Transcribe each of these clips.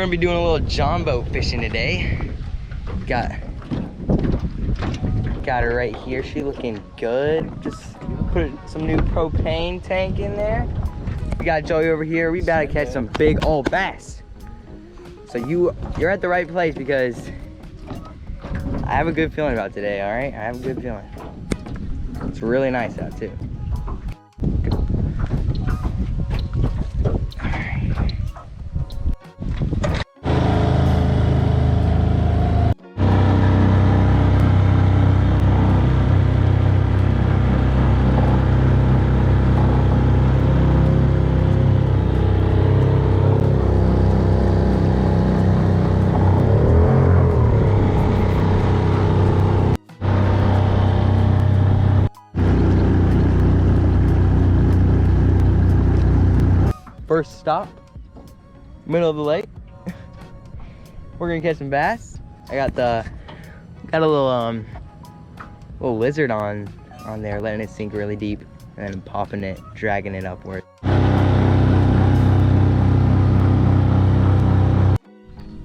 gonna be doing a little John boat fishing today. Got her right here. She looking good. Just put some new propane tank in there. We got Joey over here. We about to catch some big old bass. So you're at the right place because I have a good feeling about today. All right, I have a good feeling. It's really nice out too. First stop, middle of the lake. We're gonna catch some bass. I got a little lizard on there, letting it sink really deep, and then popping it, dragging it upward.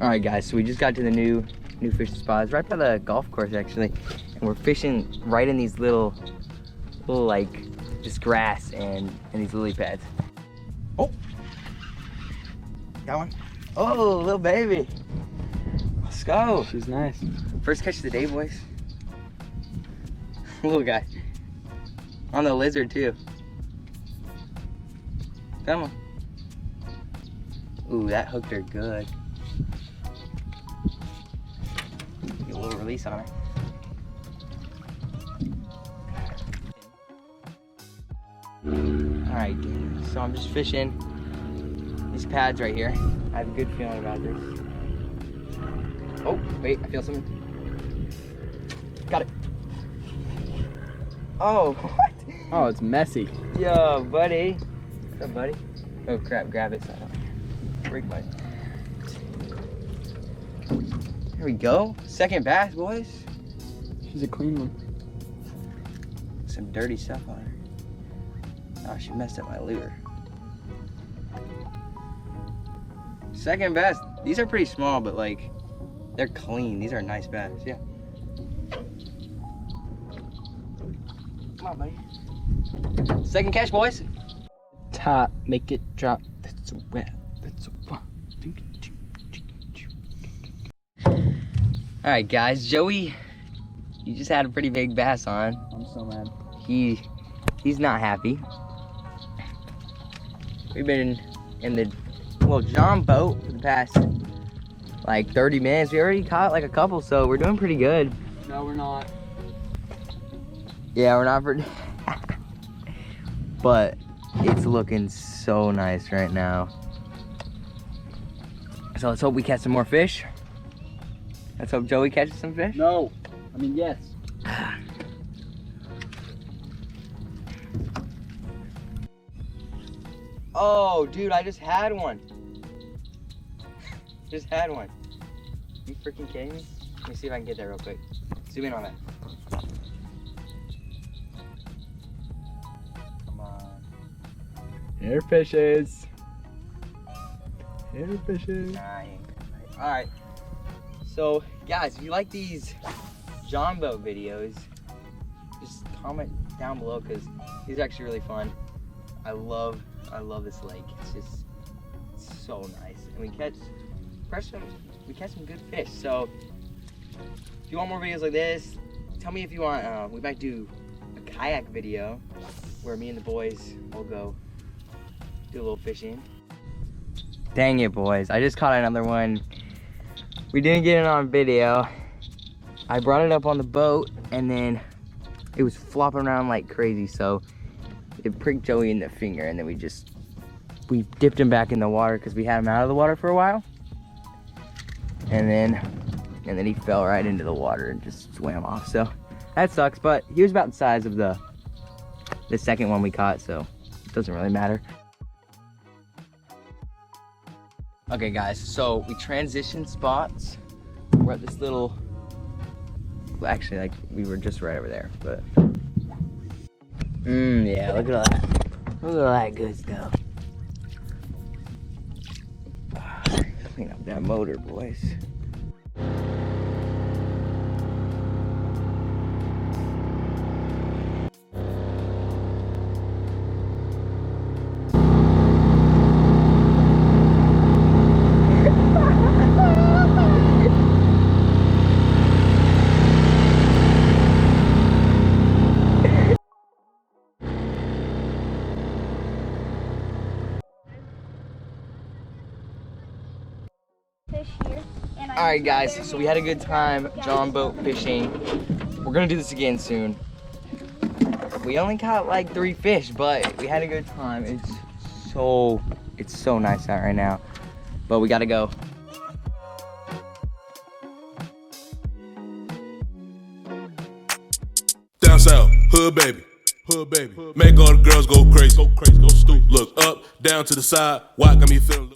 All right, guys. So we just got to the new fishing spot. It's right by the golf course actually, and we're fishing right in these little like just grass and these lily pads. Oh. Got one? Oh, little baby. Let's go. She's nice. First catch of the day, boys. Little guy. On the lizard, too. Come on. Ooh, that hooked her good. Get a little release on her. Alright, so I'm just fishing these pads right here. I have a good feeling about this. Oh, wait, I feel something. Got it. Oh, what? Oh, it's messy. Yo, buddy. What's up, buddy? Oh, crap, grab it so I don't break my... There we go. Second bass, boys. She's a clean one. Some dirty stuff on her. Oh, she messed up my lure. Second bass. These are pretty small, but like, they're clean. These are nice bass, yeah. Come on, buddy. Second catch, boys. Top, make it drop. That's a wet. That's a one. All right, guys. Joey, you just had a pretty big bass on. I'm so mad. He's not happy. We've been in the little John boat for the past like 30 minutes. We already caught like a couple, so we're doing pretty good. No, we're not. Yeah, we're not for but it's looking so nice right now. So let's hope we catch some more fish. Let's hope Joey catches some fish. No. I mean, yes. Oh, dude, I just had one. Just had one. You freaking kidding me? Let me see if I can get that real quick. Zoom in on that. Come on. Here fishes. Here fishes. Nah, I ain't gonna. Alright. So, guys, if you like these John boat videos, just comment down below because these are actually really fun. I love this lake. It's just so nice, and we catch some good fish. So if you want more videos like this, tell me if you want. We might do a kayak video where me and the boys will go do a little fishing. Dang it, boys! I just caught another one. We didn't get it on video. I brought it up on the boat, and then it was flopping around like crazy. So it pricked Joey in the finger, and then we dipped him back in the water because we had him out of the water for a while. And then he fell right into the water and just swam off. So that sucks, but he was about the size of the second one we caught, so it doesn't really matter. Okay, guys, so we transitioned spots. We're at this little, well, actually, like, we were just right over there, but yeah, look at that. Look at all that good stuff. Clean up that motor, boys. Alright guys, so we had a good time John boat fishing. We're gonna do this again soon. We only caught like 3 fish, but we had a good time. It's so nice out right now. But we gotta go. Down south, hood baby. Hood baby. Make all the girls go crazy, go stupid. Look up, down to the side. Why got me feeling